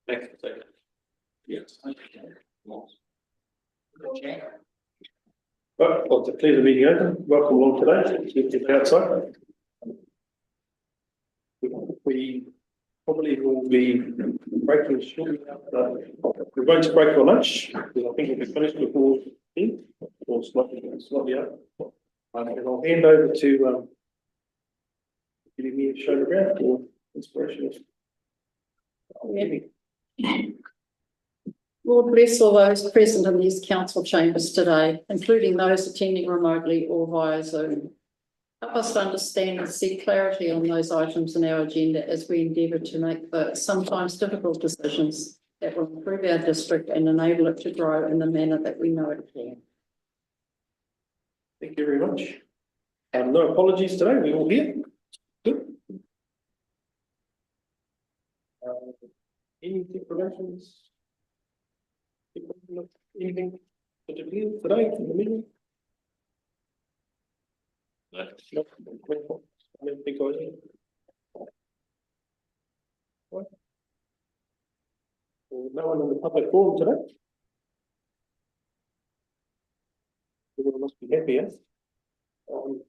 Thanks. Yes. Right, I'll declare the meeting open. Welcome along today. Get outside. We probably will be breaking shortly after. We're going to break for lunch, because I think we'll be finished before 10 or slightly out. And I'll hand over to giving me a show around for inspiration. Lord bless all those present in these council chambers today, including those attending remotely or via Zoom. Help us to understand and seek clarity on those items in our agenda as we endeavour to make the sometimes difficult decisions that will improve our district and enable it to grow in the manner that we know it can. Thank you very much. No apologies today, we're all here. Good. Any declarations? Anything to do today in the meeting? No. I don't think I did. Well, no one in the public forum today. Everyone must be happy, yes? We'll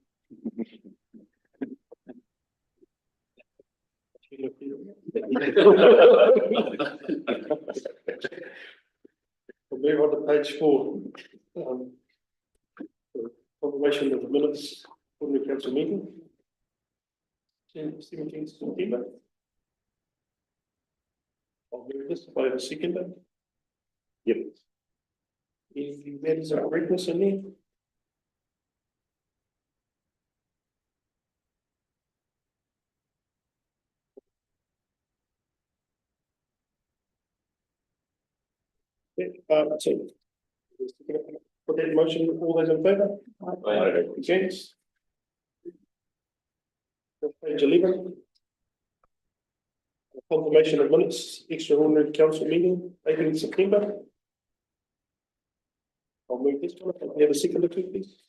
move on to page 4. Confirmation of the minutes from the council meeting. 17th September. I'll move this by the seconder. Yep. Any matters of correctness in there? So put that motion, all those in favour? Aye. Against? Page 11. Confirmation of minutes, extraordinary council meeting, 18th September. I'll move this one. Can we have a second or two, please?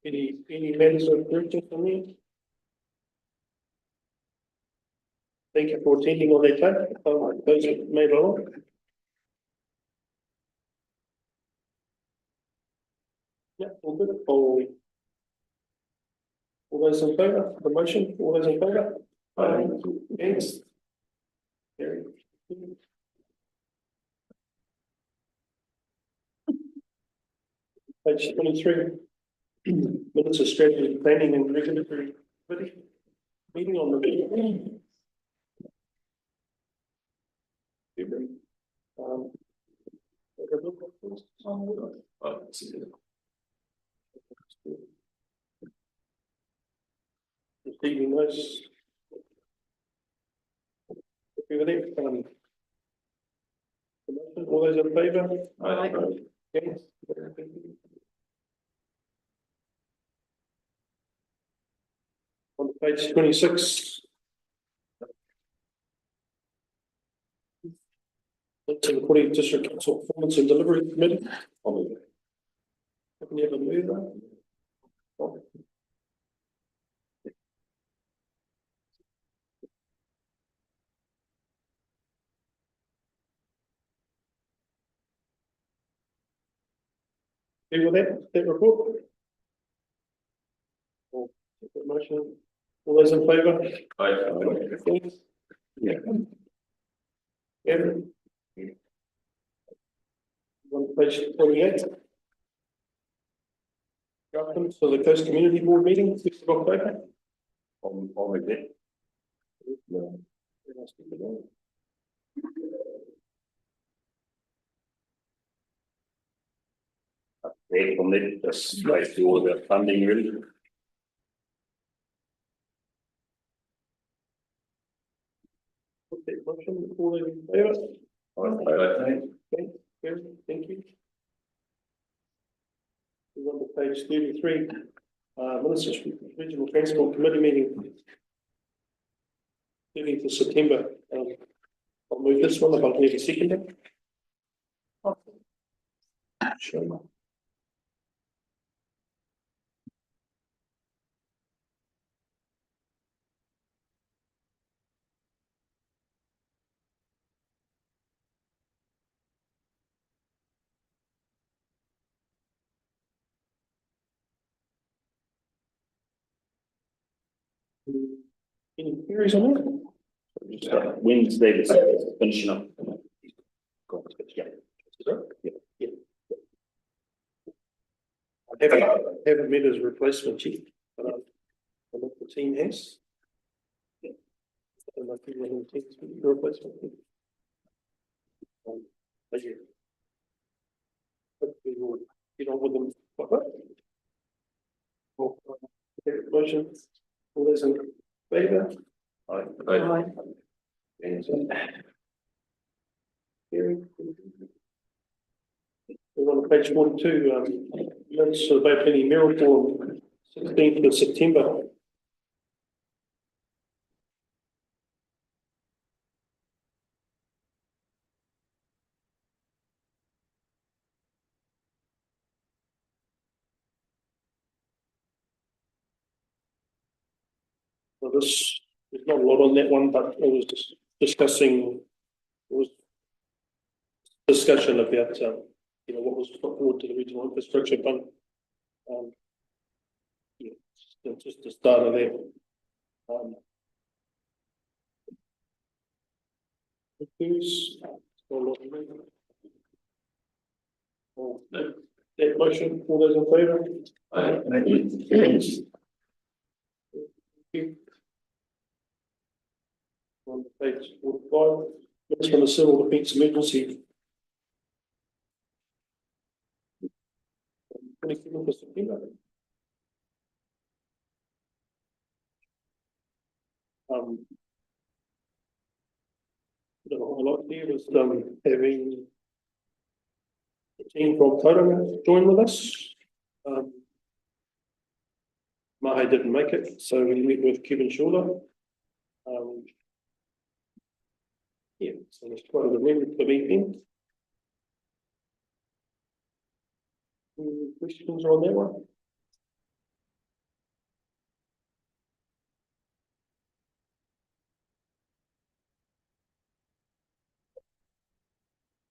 Any matters of correction from me? Thank you for attending on that time. Those that made along. Yeah, all good. All those in favour of the motion? All those in favour? Aye. Against? Carried. Page 23. Minutes of strategy planning and regulatory committee meeting on the receiving those. All those in favour? Aye. Yes. On page 26. To the Coordinated District Council Performance and Delivery Committee. Can you have a move that? With that report? Motion. All those in favour? Aye. Yeah. On page 28. Welcome to the Coast Community Board meeting, 6th of October. I'll make that. From it, just basically all about funding really. Okay, motion, all those in favour? Thank you. We're on to page 33. Minister Regional Transport Committee meeting. 30th of September. I'll move this one if I can have a second. Sure. Any queries on that? Wednesday, the 6th, finishing up. Yeah. Yeah. I haven't met as replacement chief, but I look the team has. Yeah. I don't know if you want to take the replacement. But yeah. Hopefully we'll get on with them. Motion, all those in favour? Aye. And hearing. We're on page 42, minutes of Bay Penny Miracle, 16th of September. Well, there's not a lot on that one, but it was just discussing, it was discussion about, what was put forward to the regional infrastructure fund. Yeah, just the start of that. That motion, all those in favour? On page 45, that's from the Civil Defence Emergency. 27th of September. The whole lot there was having the team from Tauranga join with us. Mahe didn't make it, so we met with Kevin Schuler. Yeah, so it's quite a good event. Any questions on that one?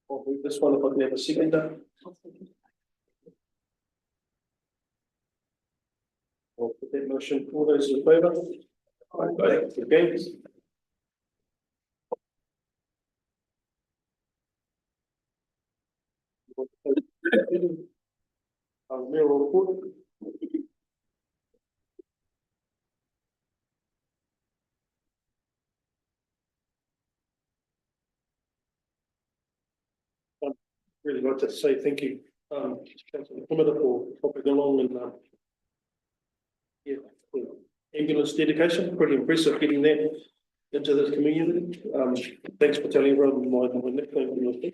I'll move this one if I can have a seconder. I'll put that motion. All those in favour? Against? Mayor report. Really like to say thank you, Councillor Kumada for popping along and yeah, ambulance dedication, pretty impressive getting that into the community. Thanks for telling everyone my nickname was there.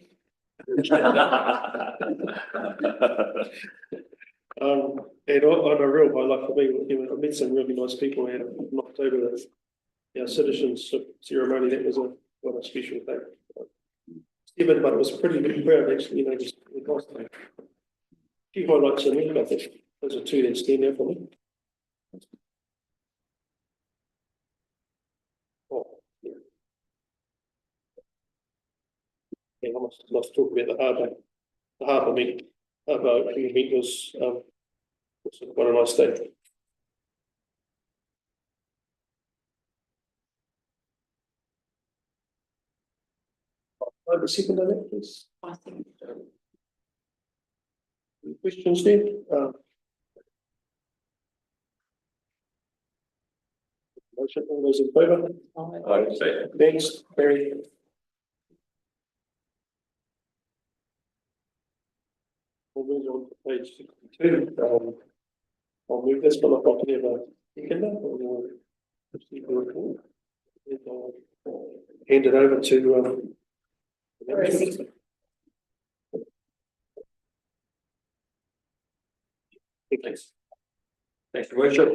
And on a real highlight for me, I met some really nice people out in October. Our citizens ceremony, that was quite a special thing. Even, but it was pretty big crowd actually, just a nice thing. A few highlights in there, I think those are two that stand out for me. Oh, yeah. Yeah, I must talk about the harbour meet. Harbour meet was quite a nice day. Have a second on that, please. I think. Any questions there? Motion, all those in favour? Aye. Thanks, Barry. We'll move on to page 62. I'll move this one up. I can have a seconder, or we'll proceed the report. And I'll hand it over to Thanks. Thanks, Your Worship.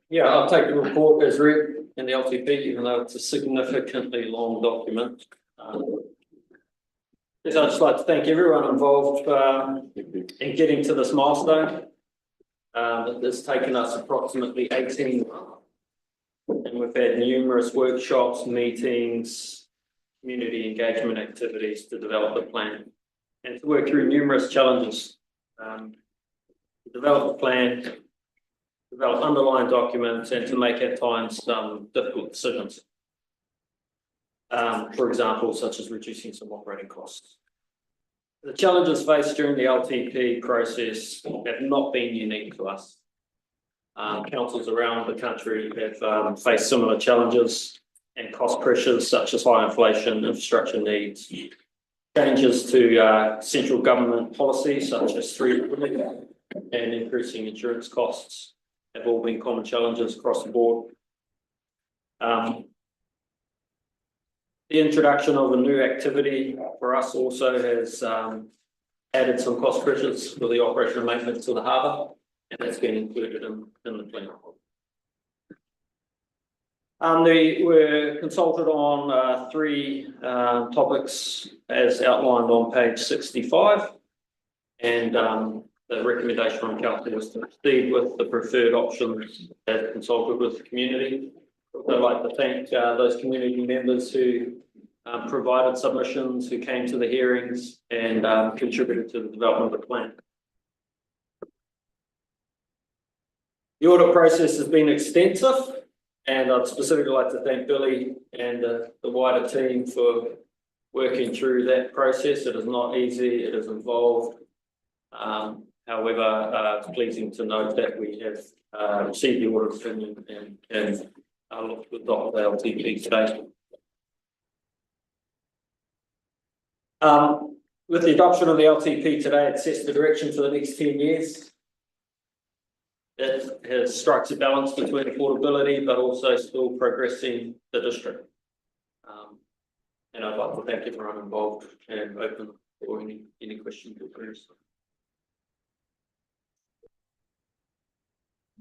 Yeah, I'll take the report as read in the LTP, even though it's a significantly long document. Yes, I'd just like to thank everyone involved in getting to this milestone. It's taken us approximately 18 months. And we've had numerous workshops, meetings, community engagement activities to develop the plan and to work through numerous challenges. To develop a plan, develop underlying documents, and to make at times some difficult decisions. For example, such as reducing some operating costs. The challenges faced during the LTP process have not been unique to us. Councils around the country have faced similar challenges and cost pressures such as high inflation, infrastructure needs, changes to central government policies such as street and increasing insurance costs have all been common challenges across the board. The introduction of a new activity for us also has added some cost pressures for the operation and maintenance of the harbour, and that's been included in the plan. They were consulted on three topics as outlined on page 65, and the recommendation from council was to proceed with the preferred options as consulted with the community. I'd like to thank those community members who provided submissions, who came to the hearings and contributed to the development of the plan. The audit process has been extensive, and I'd specifically like to thank Billy and the wider team for working through that process. It is not easy, it is involved. However, it's pleasing to note that we have received the audit opinion and looked to adopt the LTP today. With the adoption of the LTP today, it sets the direction for the next 10 years. It strikes a balance between affordability, but also still progressing the district. And I'd like to thank everyone involved and open for any questions or queries.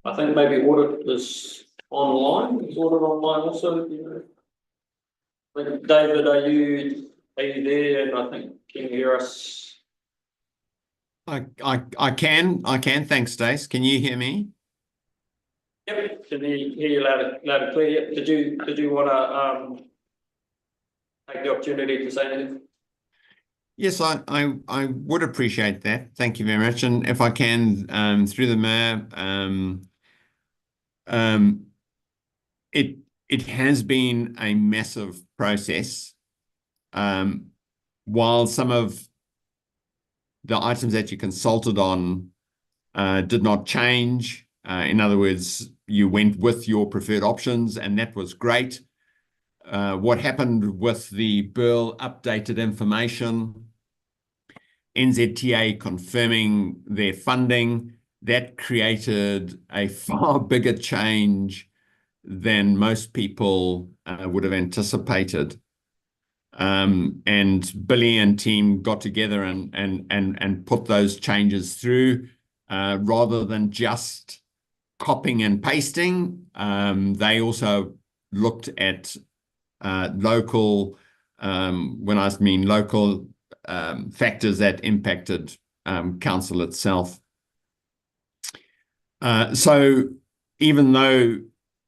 I think maybe audit is online. Is audit online also? David, are you there? And I think, can you hear us? I can. Thanks, Stace. Can you hear me? Yep, can hear you loud and clear. Did you want to take the opportunity to say anything? Yes, I would appreciate that. Thank you very much. And if I can, through the mayor, it has been a massive process. While some of the items that you consulted on did not change, in other words, you went with your preferred options, and that was great. What happened with the Burl updated information, NZTA confirming their funding, that created a far bigger change than most people would have anticipated. And Billy and team got together and put those changes through, rather than just copying and pasting. They also looked at local, when I mean local, factors that impacted council itself. So even though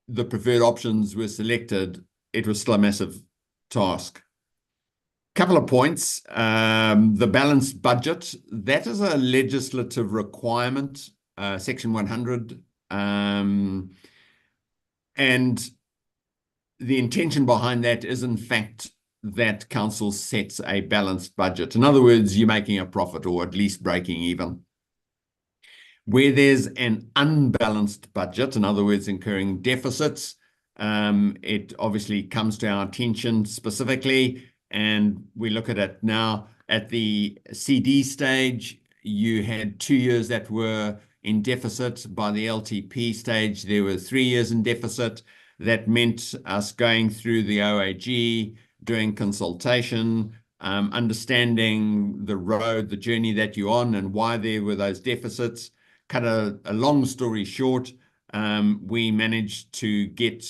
the preferred options were selected, it was still a massive task. Couple of points. The balanced budget, that is a legislative requirement, Section 100. And the intention behind that is, in fact, that council sets a balanced budget. In other words, you're making a profit or at least breaking even. Where there's an unbalanced budget, in other words, incurring deficits, it obviously comes to our attention specifically, and we look at it now. At the CD stage, you had 2 years that were in deficit. By the LTP stage, there were 3 years in deficit. That meant us going through the OAG, doing consultation, understanding the road, the journey that you're on, and why there were those deficits. Cut a long story short, we managed to get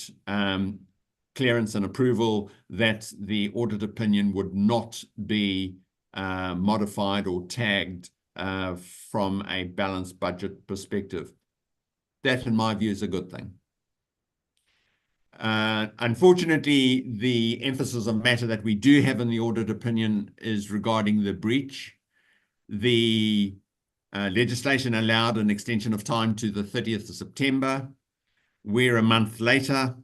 clearance and approval that the audit opinion would not be modified or tagged from a balanced budget perspective. That, in my view, is a good thing. Unfortunately, the emphasis of matter that we do have in the audit opinion is regarding the breach. The legislation allowed an extension of time to the 30th of September. We're a month later.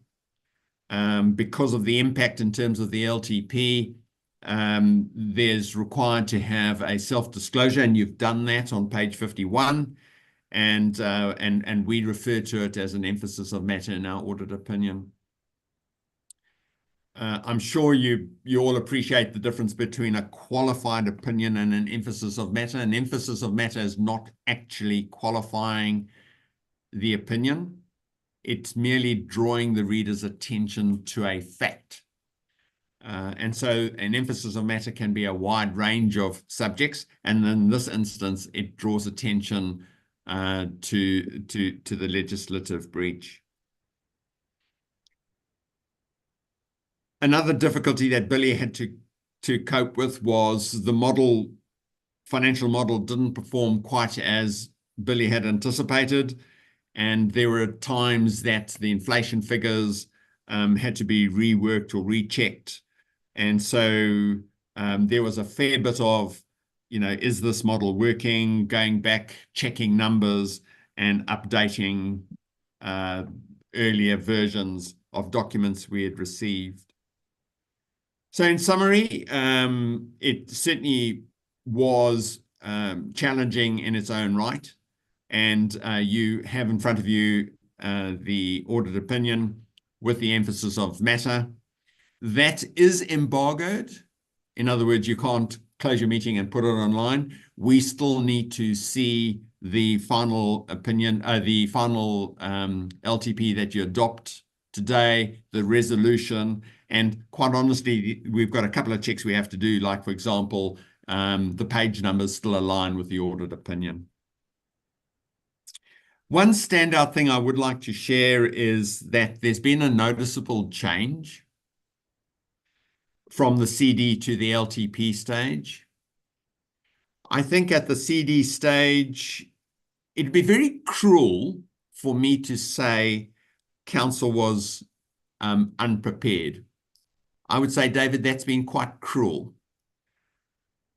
Because of the impact in terms of the LTP, there's required to have a self-disclosure, and you've done that on page 51. And we refer to it as an emphasis of matter in our audit opinion. I'm sure you all appreciate the difference between a qualified opinion and an emphasis of matter. An emphasis of matter is not actually qualifying the opinion. It's merely drawing the reader's attention to a fact. And so an emphasis of matter can be a wide range of subjects. And in this instance, it draws attention to the legislative breach. Another difficulty that Billy had to cope with was the financial model didn't perform quite as Billy had anticipated. And there were times that the inflation figures had to be reworked or rechecked. And so there was a fair bit of, is this model working, going back, checking numbers and updating earlier versions of documents we had received. So in summary, it certainly was challenging in its own right. And you have in front of you the audit opinion with the emphasis of matter. That is embargoed. In other words, you can't close your meeting and put it online. We still need to see the final opinion, the final LTP that you adopt today, the resolution. And quite honestly, we've got a couple of checks we have to do, like, for example, the page numbers still align with the audit opinion. One standout thing I would like to share is that there's been a noticeable change from the CD to the LTP stage. I think at the CD stage, it'd be very cruel for me to say council was unprepared. I would say, David, that's been quite cruel.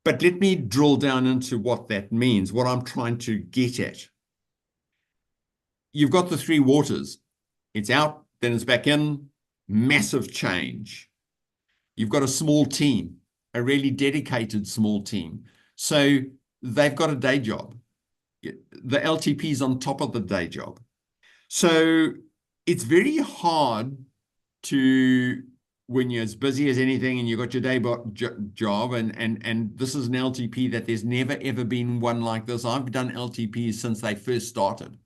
But let me drill down into what that means, what I'm trying to get at. You've got the three waters. It's out, then it's back in, massive change. You've got a small team, a really dedicated small team. So they've got a day job. The LTP is on top of the day job. So it's very hard to, when you're as busy as anything and you've got your day job, and this is an LTP that there's never, ever been one like this. I've done LTPs since they first started.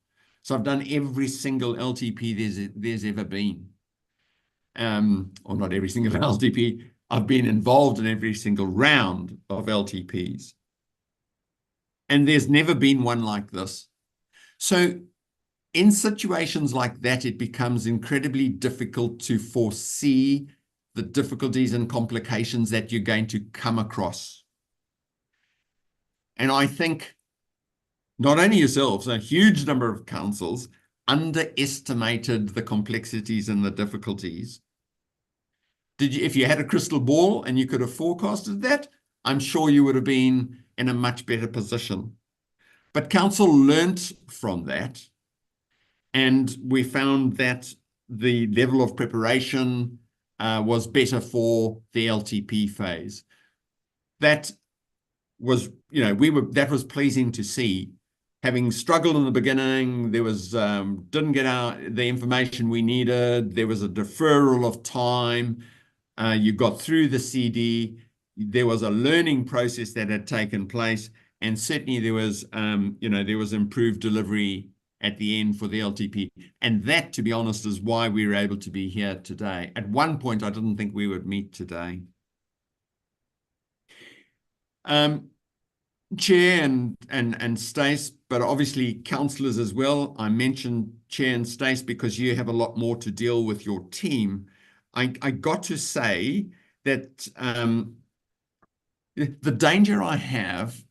So I've done every single LTP there's ever been. Or not every single LTP. I've been involved in every single round of LTPs. And there's never been one like this. So in situations like that, it becomes incredibly difficult to foresee the difficulties and complications that you're going to come across. And I think not only yourselves, a huge number of councils underestimated the complexities and the difficulties. If you had a crystal ball and you could have forecasted that, I'm sure you would have been in a much better position. But council learnt from that, and we found that the level of preparation was better for the LTP phase. That was, that was pleasing to see. Having struggled in the beginning, there was didn't get out the information we needed. There was a deferral of time. You got through the CD. There was a learning process that had taken place, and certainly there was, there was improved delivery at the end for the LTP. And that, to be honest, is why we were able to be here today. At one point, I didn't think we would meet today. Chair and Stace, but obviously councillors as well. I mentioned Chair and Stace because you have a lot more to deal with your team. I got to say that The danger I have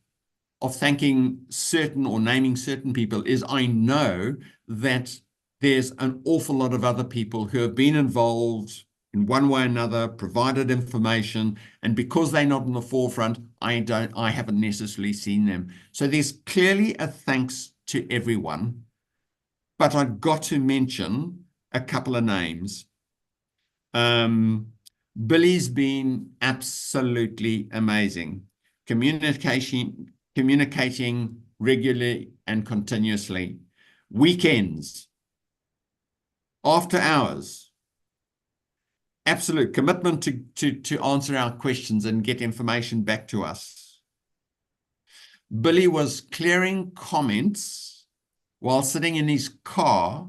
of thanking certain or naming certain people is I know that there's an awful lot of other people who have been involved in one way or another, provided information, and because they're not in the forefront, I haven't necessarily seen them. So there's clearly a thanks to everyone, but I've got to mention a couple of names. Billy's been absolutely amazing. Communicating regularly and continuously. Weekends, after hours, absolute commitment to answer our questions and get information back to us. Billy was clearing comments while sitting in his car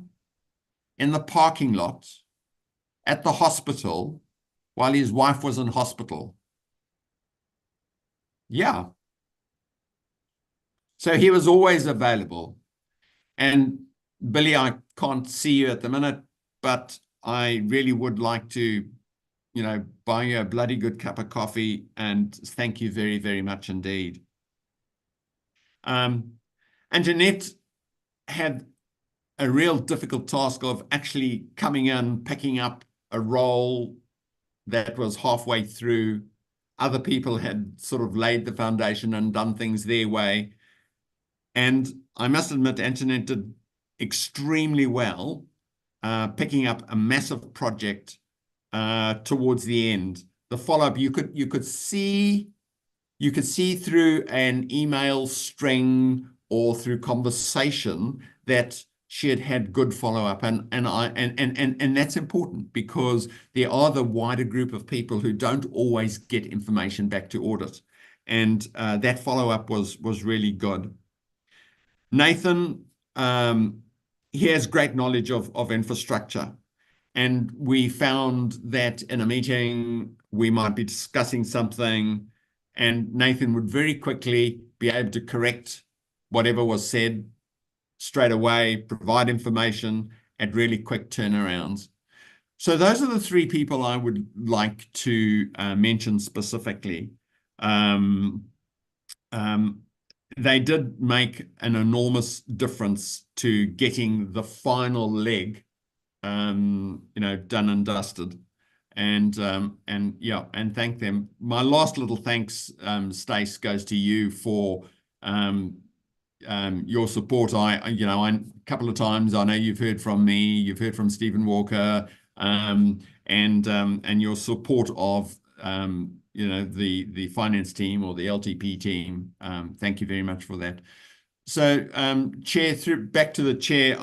in the parking lot at the hospital while his wife was in hospital. Yeah. So he was always available. And Billy, I can't see you at the minute, but I really would like to, buy you a bloody good cup of coffee, and thank you very, very much indeed. And Jeanette had a real difficult task of actually coming in, picking up a role that was halfway through. Other people had sort of laid the foundation and done things their way. And I must admit, Antoinette did extremely well, picking up a massive project towards the end. The follow-up, you could see through an email string or through conversation that she had good follow-up, and that's important because there are the wider group of people who don't always get information back to audit, and that follow-up was really good. Nathan, he has great knowledge of infrastructure, and we found that in a meeting we might be discussing something, and Nathan would very quickly be able to correct whatever was said straight away, provide information at really quick turnarounds. So those are the three people I would like to mention specifically. They did make an enormous difference to getting the final leg, done and dusted. And thank them. My last little thanks, Stace, goes to you for your support. A couple of times, I know you've heard from me, you've heard from Stephen Walker, and your support of the finance team or the LTP team. Thank you very much for that. So, Chair, back to the Chair,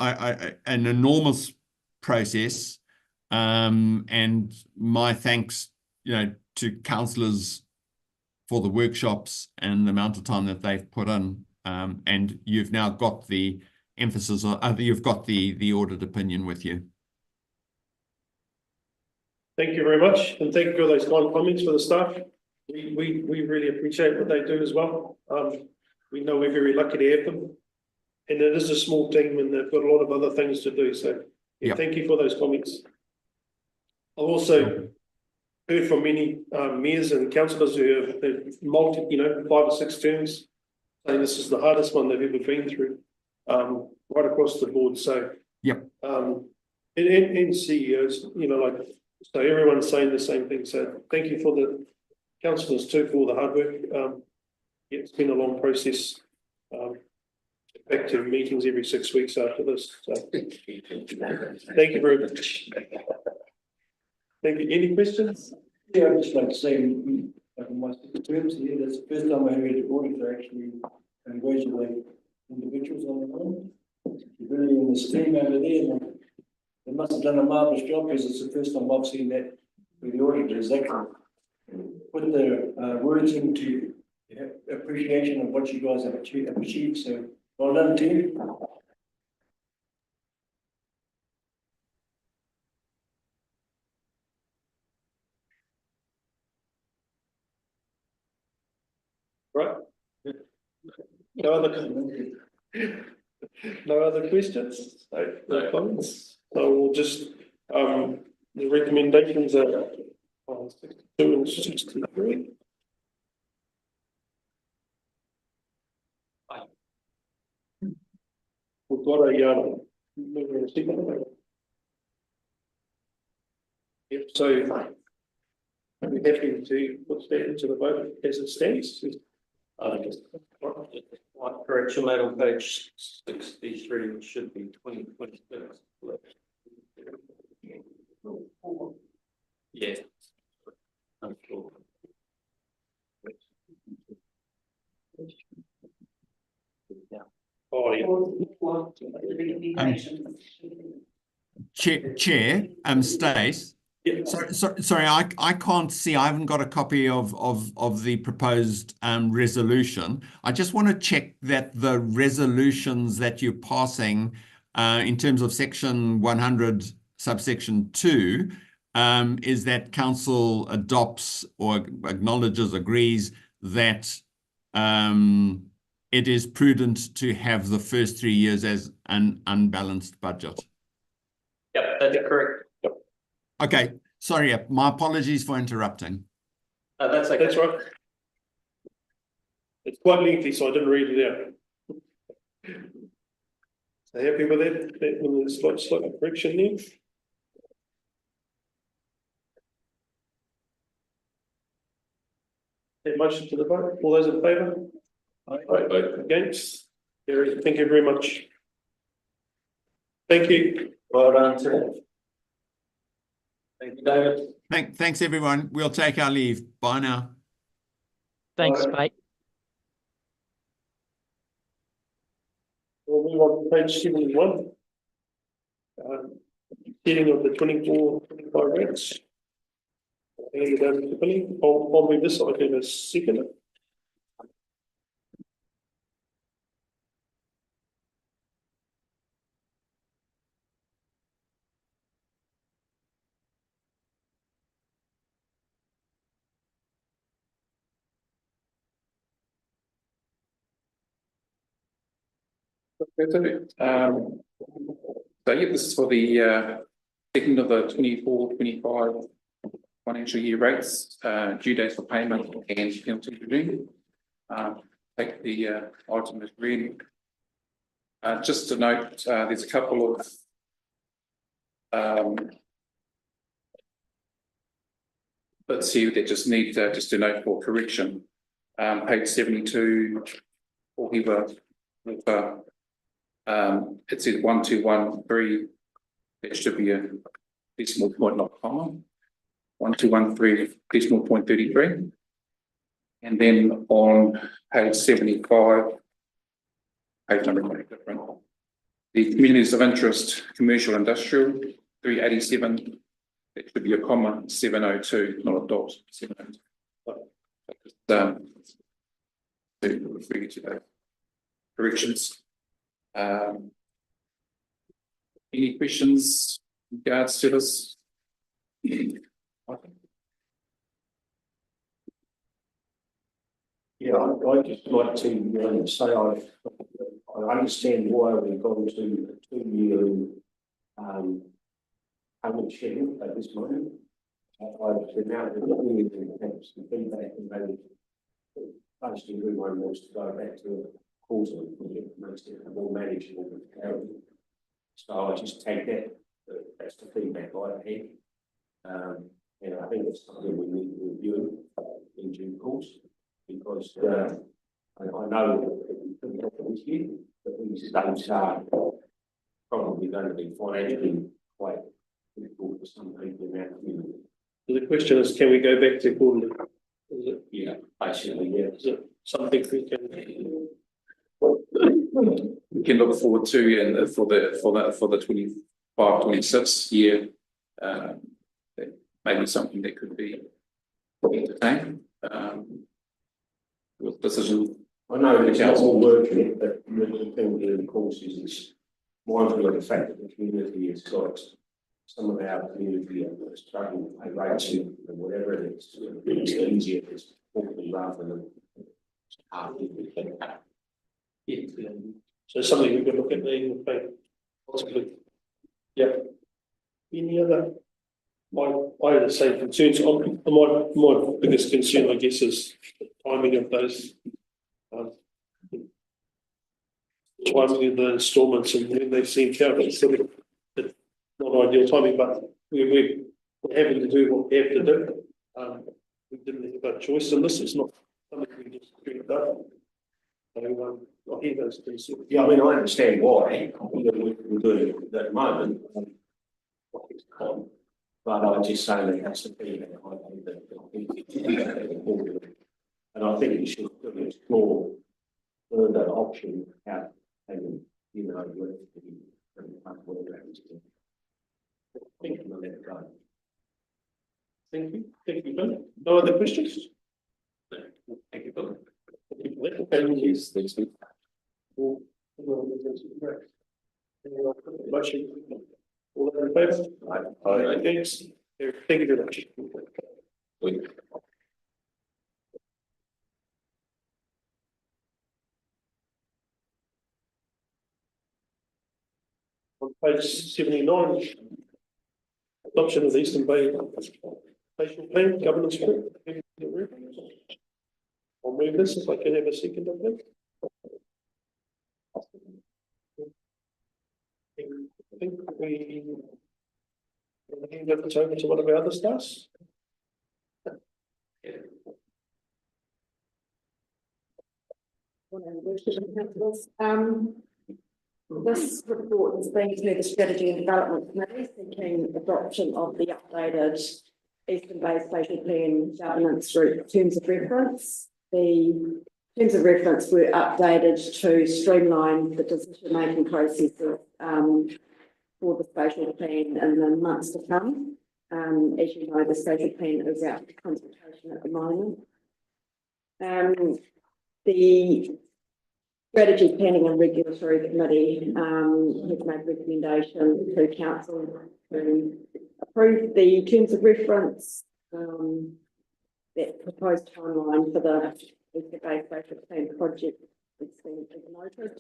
an enormous process, and my thanks, to councillors for the workshops and the amount of time that they've put in. And you've now got the emphasis on, you've got the audit opinion with you. Thank you very much, and thank you for those kind comments for the staff. We really appreciate what they do as well. We know we're very lucky to have them, and it is a small team, and they've got a lot of other things to do. So, Thank you for those comments. I've also heard from many mayors and councillors who have multi, 5 or 6 terms, saying this is the hardest one they've ever been through, right across the board. So, and CEOs, so everyone's saying the same thing. So thank you for the councillors too for all the hard work. It's been a long process. Back to meetings every 6 weeks after this. So thank you very much. Thank you. Any questions? Yeah, I'd just like to say, in my 6 terms here, that's the first time I heard the auditor actually congratulate individuals on the line. Really in this team over there, they must have done a marvelous job, because it's the first time I've seen that with the auditors actually put their words into appreciation of what you guys have achieved. So well done, team. Right. No other questions? No comments? So we'll just, the recommendations are 62 and 63. we've got a, moving a second. Yep, so I'm happy to put that into the vote as it stands. One correction made on page 63, it should be 2026. Yeah. I'm sure. Oh, yeah. Chair, Stace. Yeah. Sorry, I can't see. I haven't got a copy of the proposed resolution. I just want to check that the resolutions that you're passing in terms of section 100 subsection 2 is that council adopts or acknowledges, agrees that it is prudent to have the first 3 years as an unbalanced budget. Yep, that's correct. Okay, sorry, my apologies for interrupting. That's okay. That's right. It's quite lengthy, so I didn't read it out. So happy with that? That was a slight correction there. That motion to the vote. All those in favour? Aye. Against? Carried. Thank you very much. Thank you. Well done, sir. Thank you, David. Thanks, everyone. We'll take our leave. Bye now. Thanks, Bye. mate. We'll move on to page 71. Setting of the 24-25 rates. Hand it over to Billy. I'll move this item as second. So yeah, this is for the second of the 24-25 financial year rates, due dates for payment and penalty regime. Take the item as read. Just to note, there's a couple of bits here that just need just a note for correction. Page 72, for whoever it says 1213, that should be a decimal point, not comma. 1213 decimal point 33. And then on page 75, page number quite different. The communities of interest, commercial industrial, 387, that should be a comma, 702, not a dot, 702. To refer you to those corrections. Any questions in regards to this? Yeah, I'd just like to say I understand why we've gone to a 2-year payment schedule at this moment. I've now had some feedback and they basically everyone wants to go back to a quarterly project, makes it more manageable with clarity. So I just take that, that's the feedback I've had. And I think it's something we need to review in due course, because I know that we have this year, but these dates are probably going to be financially quite difficult for some people in our community. So the question is, can we go back to quarterly? Is it? Yeah, basically, yeah. Is it something we can? We can look forward to and for the 25-26 year, that maybe something that could be entertained. With decision. I know it's not all working it, but the thing here, of course, is mindful of the fact that the community has got some of our community struggling to pay rates and whatever it is. It's easier to quarterly rather than half. So something we can look at there, possibly. Yeah. Any other? I have the same concerns. My biggest concern, I guess, is the timing of those. timing of the instalments and when they seem to, it's sort of it's not ideal timing, but we're having to do what we have to do. We didn't have a choice in this, it's not something we just do done. So, I hear those things. Yeah, I mean, I understand why, we're doing it at the moment. What it's called. But I just say that has to be. And I think we should explore further option out and, you know, where Thank you, Bill. No other questions? Thank you, Bill. Thanks, Motion. All those in favour? Aye. Against? Thank you very much. On page 79, adoption of the Eastern Bay Spatial Plan Governance Group. I'll move this if I can have a second of that. I think we hand it over to one of our other staffs. This report has been to the Strategy and Development Committee seeking adoption of the updated Eastern Bay Spatial Plan Governance Group terms of reference. The terms of reference were updated to streamline the decision-making processes for the spatial plan in the months to come. As you know, the spatial plan is out for consultation at the moment. The Strategy Planning and Regulatory Committee has made recommendation to council to approve the terms of reference. That proposed timeline for the Eastern Bay Spatial Plan project is being noted.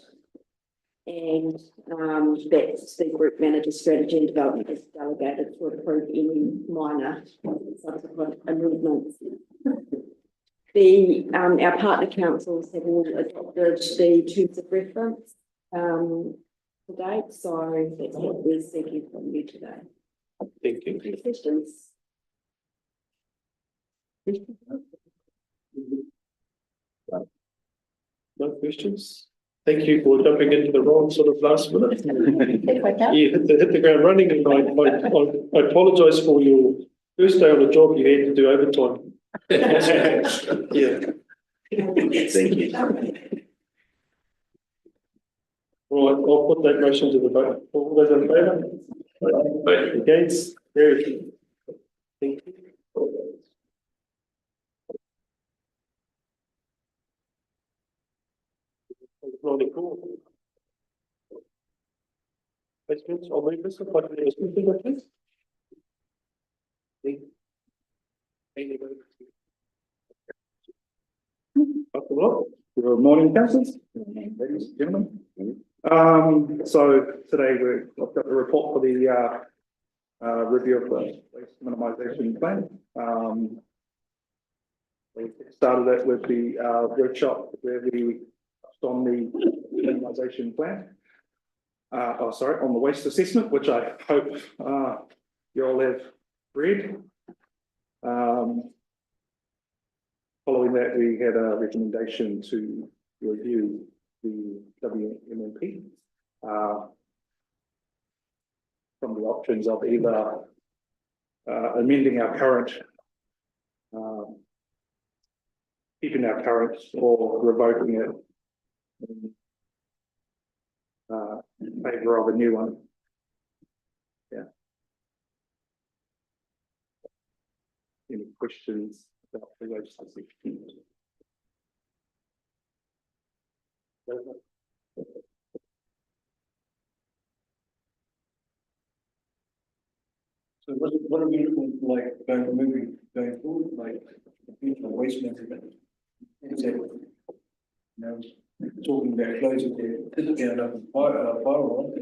And that the group manager strategy and development is delegated to approve any minor subsequent amendments. Our partner councils have all adopted the terms of reference to date, so that's what we're seeking from you today. Thank you. Any questions? No questions? Thank you for jumping into the wrong sort of last minute. You hit the ground running, and I apologise for your first day on the job, you had to do overtime. Yeah. Thank you. All right, I'll put that motion to the vote. All those in favour? Against? Very. Thank you. Questions? I'll move this. If I can have a speaker, please. Good morning, councillors, ladies and gentlemen. So today I've got the report for the review of the waste minimisation plan. We started it with the workshop where we touched on the minimisation plan. On the waste assessment, which I hope you all have read. Following that, we had a recommendation to review the WMMP from the options of either amending our current, keeping our current, or revoking it in favour of a new one. Yeah. Any questions about the waste assessment? So what are we looking like going forward, like future waste management? Is that, you know, talking about closing the down up in Firewall?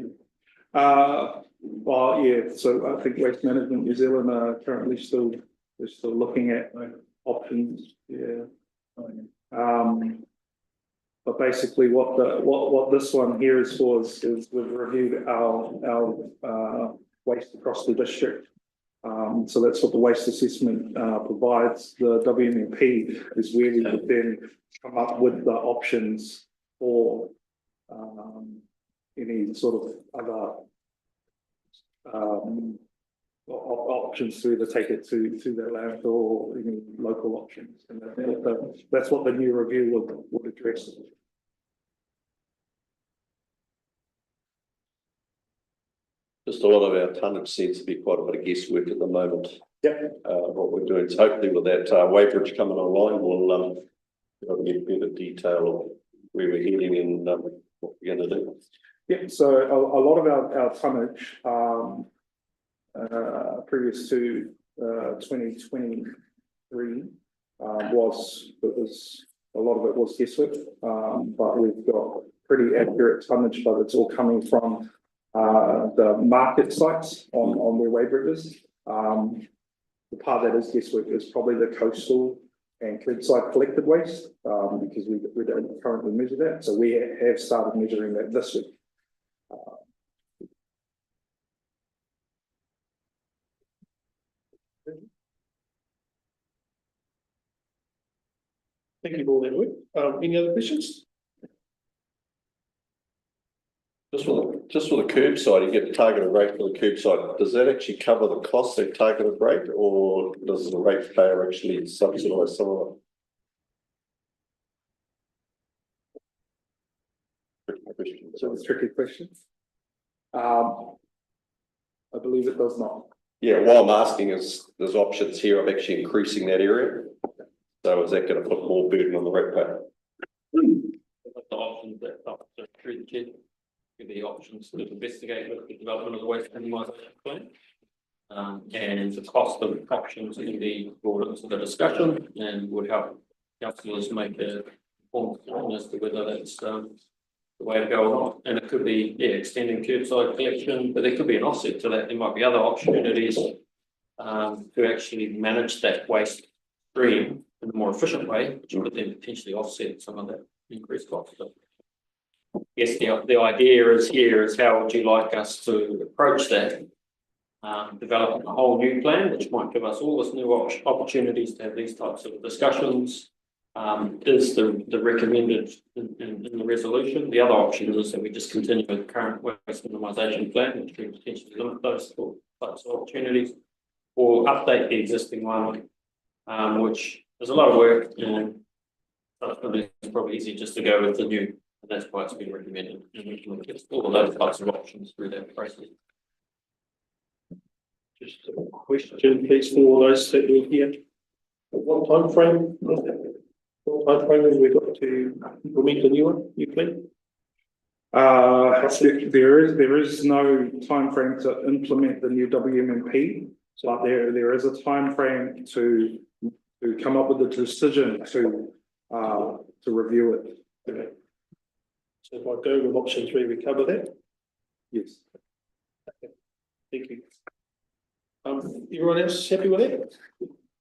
Well, yeah, so I think Waste Management New Zealand are currently still looking at options, yeah. but basically what this one here is for is we've reviewed our waste across the district. So that's what the waste assessment provides. The WMP is where we would then come up with the options for any sort of other options to either take it to the landfill or any local options. And that's what the new review would address. Just a lot of our tonnage seems to be quite a bit of guesswork at the moment. Yep. What we're doing, so hopefully with that weighbridge coming online, we'll be able to get better detail of where we're heading and what we're going to do. Yeah, so a lot of our tonnage previous to 2023 was a lot of it was guesswork, but we've got pretty accurate tonnage, but it's all coming from the market sites on their weighbridges. The part that is guesswork is probably the coastal and curbside collected waste, because we don't currently measure that. So we have started measuring that this week. Thank you for all that work. Any other questions? Just for the curbside, you get the targeted rate for the curbside. Does that actually cover the cost of targeted rate, or does the ratepayer actually subsidise some of it? So it's a tricky question. I believe it does not. Yeah, what I'm asking is, there's options here of actually increasing that area. So is that going to put more burden on the ratepayer? The options that through the chair, give the options to investigate with the development of the waste minimisation plan. And the cost of options can be brought into the discussion and would help councillors make a informed decision as to whether that's the way to go or not. And it could be, extending curbside collection, but there could be an offset to that. There might be other opportunities to actually manage that waste stream in a more efficient way, which would then potentially offset some of that increased cost. So, yes, the idea is how would you like us to approach that? Developing a whole new plan, which might give us all this new opportunities to have these types of discussions. Is the recommended in the resolution. The other option is that we just continue with the current waste minimisation plan, which could potentially limit those types of opportunities, or update the existing one, which there's a lot of work, and it's probably easy just to go with the new, and that's why it's been recommended. And we can look at all of those types of options through that process. Just a question, please, for those that were here. What time frame? What time frame have we got to implement the new plan? There is no time frame to implement the new WMP, but there is a time frame to come up with a decision to review it. Okay. So if I go with option 3, we cover that? Yes. Okay. Thank you. Everyone else happy with that?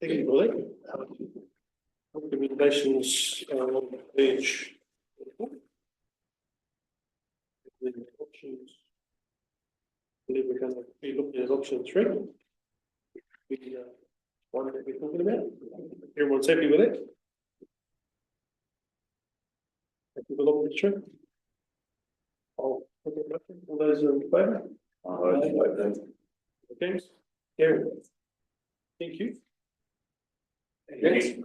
Thank you for that. Recommendations on page 4. The options. I believe we're going to be looking at option 3. The one that we're talking about. Everyone's happy with it? Happy with option 3? All those in favour? Against? Carried. Thank you. Next.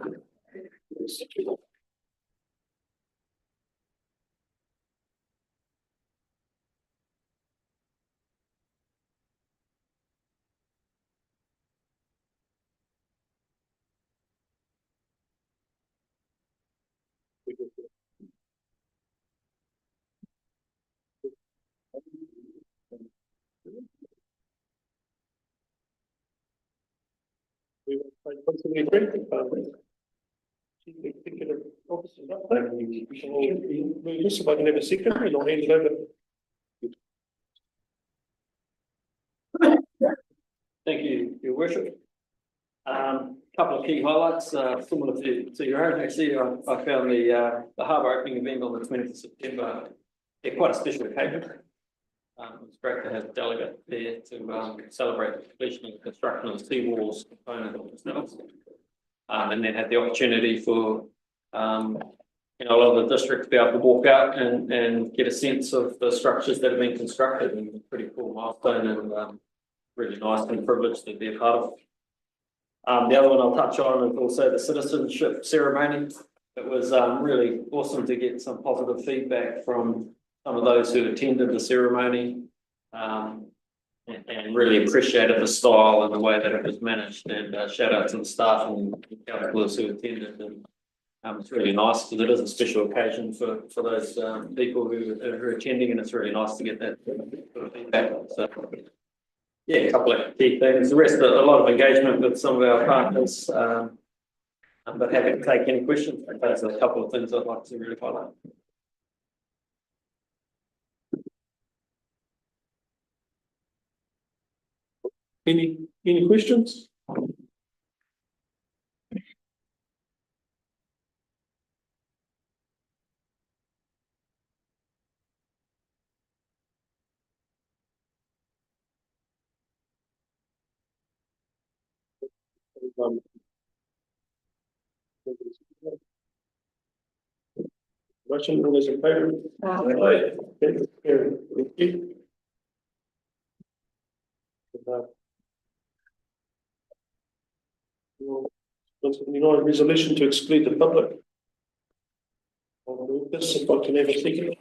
We will find something great. Chief Executive Officer update. Just if I can have a second, and I'll hand it over. Thank you, Your Worship. Couple of key highlights, similar to your own, actually, I found the harbour opening event on the 20th of September, quite a special occasion. It's great to have a delegate there to celebrate the completion of the construction of the seawalls component of the smells. And then had the opportunity for a lot of the districts to be able to walk out and get a sense of the structures that have been constructed, and a pretty cool milestone, and really nice and privileged to be a part of. The other one I'll touch on is also the citizenship ceremony. It was really awesome to get some positive feedback from some of those who attended the ceremony, and really appreciated the style and the way that it was managed. And shout out to the staff and councillors who attended. And it's really nice because it is a special occasion for those people who are attending, and it's really nice to get that sort of feedback. So, yeah, a couple of key things. The rest, a lot of engagement with some of our partners, but happy to take any questions. Those are a couple of things I'd like to really highlight. Any questions? Motion, all those in favour? Aye. Okay, carried. Thank you. Resolution to exclude the public. I'll move this if I can have a second.